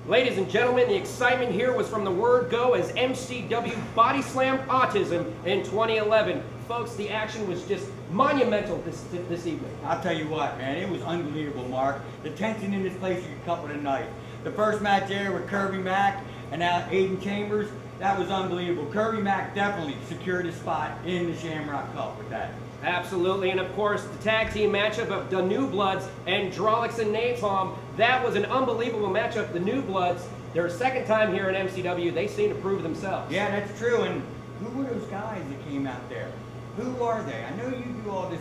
Ladies and gentlemen, the excitement here was from the word go as MCW Bodyslam Autism in 2011. Folks, the action was just monumental this evening. I'll tell you what, man, it was unbelievable, Mark. The tension in this place, you could cut with a knife. The first match there with Kirby Mack and now Aiden Chambers, that was unbelievable. Kirby Mack definitely secured his spot in the Shamrock Cup with that. Absolutely, and of course, the tag team matchup of the New Bloods and Drolix and Napalm, that was an unbelievable matchup. The New Bloods, their second time here in MCW, they seem to prove themselves. Yeah, that's true, and who were those guys that came out there? Who are they? I know you do all this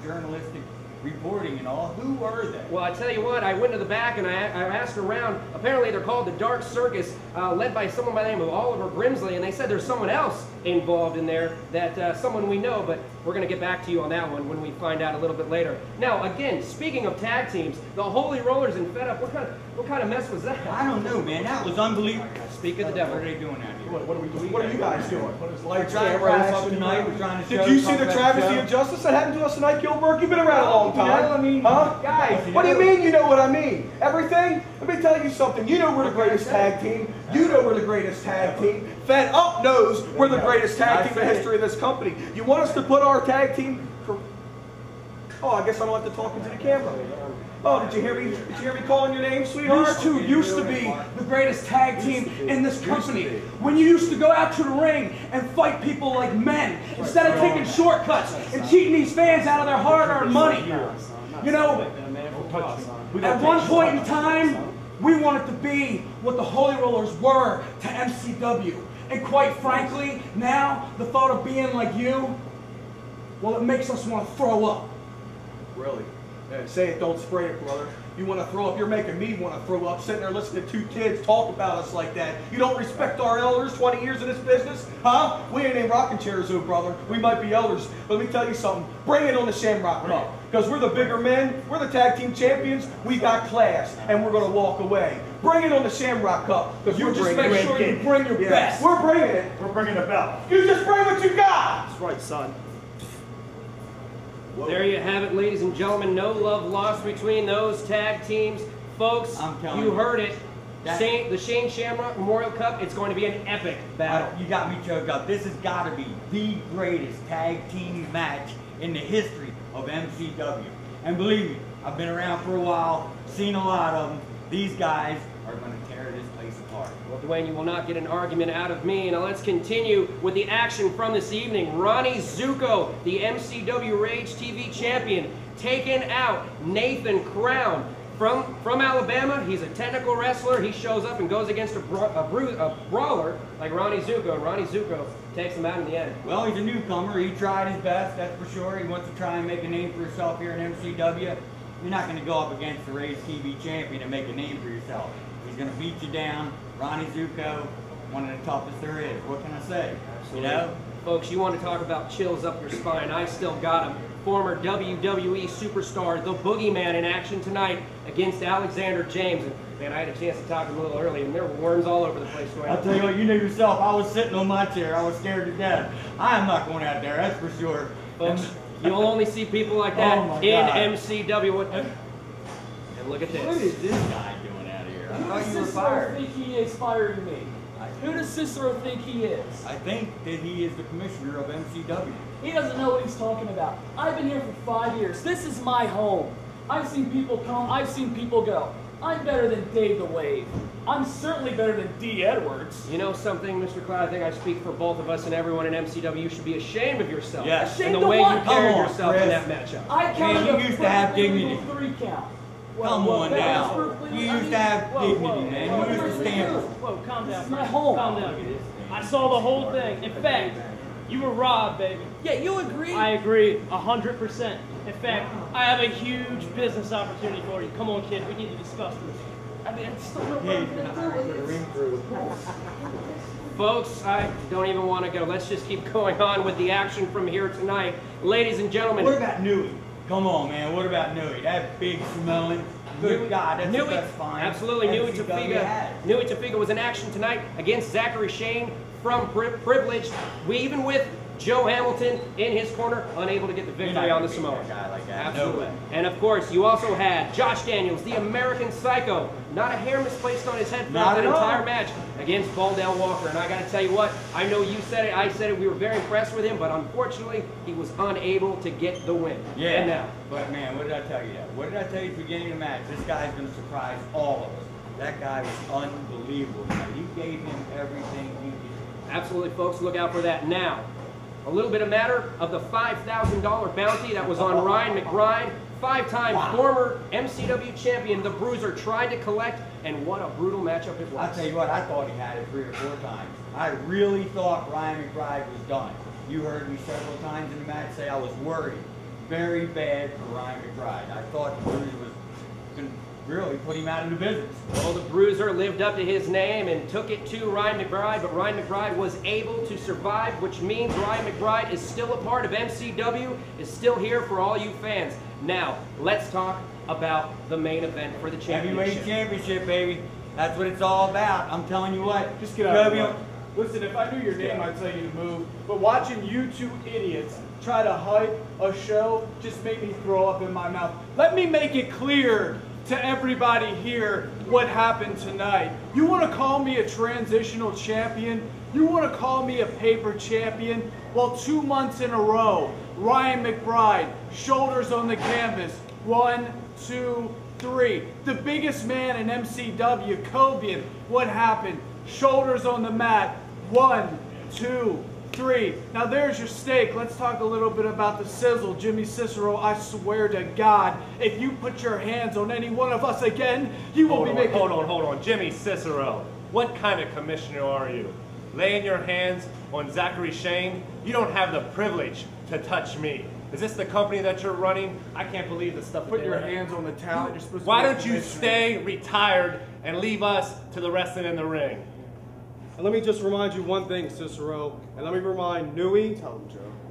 journalistic reporting and all. Who are they? Well, I tell you what, I went to the back and I asked around. Apparently they're called the Dark Circus, led by someone by the name of Oliver Grimsley, and they said there's someone else involved in there, that someone we know, but we're going to get back to you on that one when we find out a little bit later. Now, again, speaking of tag teams, the Holy Rollers and Fed Up, what kind of mess was that? I don't know, man. That was unbelievable. Speak of the devil. What are they doing out here? What are we doing? What are you guys doing? We're trying to crash tonight. We're trying to show. Did you see the travesty of justice that happened to us tonight, Gillberg? You've been around a long time. You know, I mean, huh? guys. What do you mean you know what I mean? Everything? Let me tell you something. You know we're the greatest tag team. You know we're the greatest tag team. Fed Up knows we're the greatest tag team in the history of this company. You want us to put our tag team for... Oh, I guess I don't have to talk into the camera. Oh, did you hear me? Did you hear me calling your name, sweetheart? These two used to be the greatest tag team in this company. When you used to go out to the ring and fight people like men, instead of taking shortcuts and cheating these fans out of their hard-earned money. You know, at one point in time, we wanted to be what the Holy Rollers were to MCW. And quite frankly, now, the thought of being like you, well, it makes us want to throw up. Really? Yeah, say it, don't spray it, brother. You want to throw up, you're making me want to throw up, sitting there listening to two kids talk about us like that. You don't respect our elders, 20 years in this business? Huh? We ain't in rocking chairs, though, brother. We might be elders, but let me tell you something. Bring it on the Shamrock Cup. Because we're the bigger men, we're the tag team champions, we got class, and we're going to walk away. Bring it on the Shamrock Cup, because you just make sure you bring your best. We're bringing it. We're bringing the belt. You just bring what you got. That's right, son. Whoa. There you have it, ladies and gentlemen. No love lost between those tag teams. Folks, you heard it. The Shane Shamrock Memorial Cup, it's going to be an epic battle. You got me choked up. This has got to be the greatest tag team match in the history of MCW. And believe me, I've been around for a while, seen a lot of them. These guys are going to tear this place apart. Well, Dwayne, you will not get an argument out of me. Now let's continue with the action from this evening. Ronnie Zuko, the MCW Rage TV champion, taking out Nathan Crown from Alabama. He's a technical wrestler. He shows up and goes against a brawler like Ronnie Zuko, and Ronnie Zuko takes him out in the end. Well, he's a newcomer. He tried his best, that's for sure. He wants to try and make a name for himself here in MCW. You're not going to go up against the Rage TV champion and make a name for yourself. He's going to beat you down. Ronnie Zuko, one of the toughest there is. What can I say? Absolutely. You know? Folks, you want to talk about chills up your spine. I still got him. Former WWE superstar, the Boogeyman, in action tonight against Alexander James. And man, I had a chance to talk to him a little early, and there were worms all over the place. I'll tell you what, you know yourself, I was sitting on my chair. I was scared to death. I am not going out there, that's for sure. Folks, you'll only see people like that in MCW. And look at this. What is this guy doing out here? I Who thought does you were Cicero fired. think he is firing me? Who does Cicero think he is? I think that he is the commissioner of MCW. He doesn't know what he's talking about. I've been here for 5 years. This is my home. I've seen people come, I've seen people go. I'm better than Dave the Wave. I'm certainly better than D. Edwards. You know something, Mr. Cloud? I think I speak for both of us and everyone in MCW. You should be ashamed of yourself. Yes. And Ashamed the way of you what? carried Come on, yourself Chris. in that matchup. I counted Man, you used to have dignity. 3 count. Come on now. You used to have dignity, man. You used to stand. Whoa, calm down. This is my home. Calm down. I saw the whole thing. In fact, you were robbed, baby. Yeah, you agree? I agree, 100%. In fact, I have a huge business opportunity for you. Come on, kid, we need to discuss this. I mean, I still know what I'm going to do. Folks, I don't even want to go. Let's just keep going on with the action from here tonight. Ladies and gentlemen. What about Newey? Come on, man. What about Newey? That big smelling. Good God, that's the best find. Absolutely, Newey Tafiga was in action tonight against Zachary Shane from Privilege. Even with Joe Hamilton in his corner, unable to get the victory on the Samoan. Guy like that. Absolutely. No way. And of course, you also had Josh Daniels, the American Psycho. Not a hair misplaced on his head throughout that entire match against Baldell Walker. And I got to tell you what, I know you said it, I said it, we were very impressed with him, but unfortunately, he was unable to get the win. Yeah. And now. But man, what did I tell you? What did I tell you at the beginning of the match? This guy's going to surprise all of us. That guy was unbelievable. He gave him everything he did. Absolutely, folks, look out for that. Now, a little bit of matter of the $5,000 bounty that was on Ryan McBride. 5-time former MCW champion, the Bruiser, tried to collect, and what a brutal matchup it was. I'll tell you what, I thought he had it 3 or 4 times. I really thought Ryan McBride was done. You heard me several times in the match say I was worried. Very bad for Ryan McBride. I thought the Bruiser was going to really put him out of the business. Well, the Bruiser lived up to his name and took it to Ryan McBride, but Ryan McBride was able to survive, which means Ryan McBride is still a part of MCW, is still here for all you fans. Now, let's talk about the main event for the championship. Heavyweight championship, baby. That's what it's all about. I'm telling you what. Just get out of the way. Listen, if I knew your name, I'd tell you to move. But watching you two idiots try to hype a show just made me throw up in my mouth. Let me make it clear to everybody here what happened tonight. You want to call me a transitional champion? You want to call me a paper champion? Well, 2 months in a row, Ryan McBride, shoulders on the canvas. 1, 2, 3. The biggest man in MCW, Cobian, what happened? Shoulders on the mat. 1, 2, 3. Now there's your steak. Let's talk a little bit about the sizzle. Jimmy Cicero, I swear to God, if you put your hands on any one of us again, you will be making... Hold on. Jimmy Cicero, what kind of commissioner are you? Laying your hands on Zachary Shane? You don't have the privilege to touch me. Is this the company that you're running? I can't believe the stuff that Put they your let- hands on the talent. You're supposed to Why be a don't you commissioner. stay retired and leave us to the wrestling in the ring? And let me just remind you one thing, Cicero, and let me remind Nui,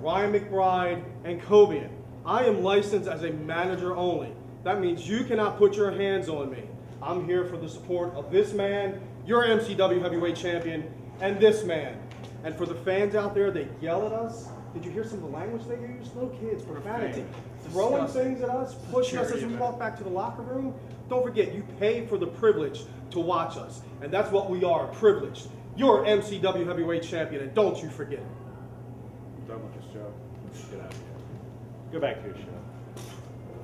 Ryan McBride, and Cobian. I am licensed as a manager only. That means you cannot put your hands on me. I'm here for the support of this man, your MCW heavyweight champion, and this man. And for the fans out there, they yell at us. Did you hear some of the language they use? Little kids, profanity. Throwing things at us, pushing us as we walk back to the locker room. Don't forget, you paid for the privilege to watch us. And that's what we are, privileged. You're MCW heavyweight champion, and don't you forget it. I'm done with this job. Get out of here. Go back to your show.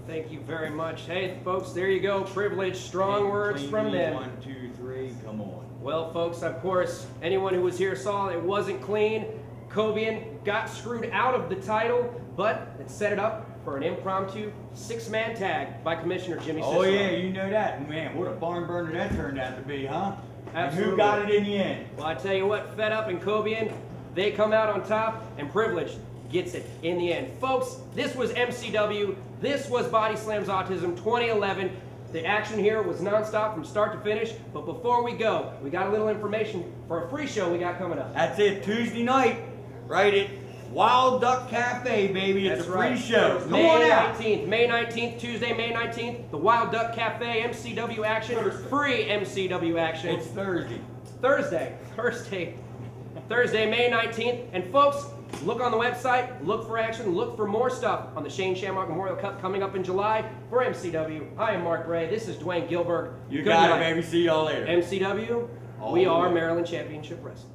Thank you very much. Hey, folks, there you go. Privilege, strong words from them. 1, 2, 3, come on. Well, folks, of course, anyone who was here saw it wasn't clean. Cobian got screwed out of the title, but it set it up for an impromptu 6-man tag by Commissioner Jimmy Cicero. Oh yeah, you know that. Man, what a barn burner that turned out to be, huh? Absolutely. And who got it in the end? Well, I tell you what, Fed Up and Cobian, they come out on top, and Privilege gets it in the end. Folks, this was MCW. This was Bodyslam's Autism 2011. The action here was nonstop from start to finish. But before we go, we got a little information for a free show we got coming up. That's it, Tuesday night, right at Wild Duck Cafe, baby. It's That's a free right. show. Come May on out. 19th, May 19th, Tuesday, May 19th, the Wild Duck Cafe, MCW action, free MCW action. It's Thursday. Thursday, May 19th. And folks, look on the website, look for action, look for more stuff on the Shane Shamrock Memorial Cup coming up in July for MCW. I am Mark Bray. This is Dwayne Gillberg. You Good got night. it, baby. See y'all later. MCW, All we the are way. Maryland Championship Wrestling.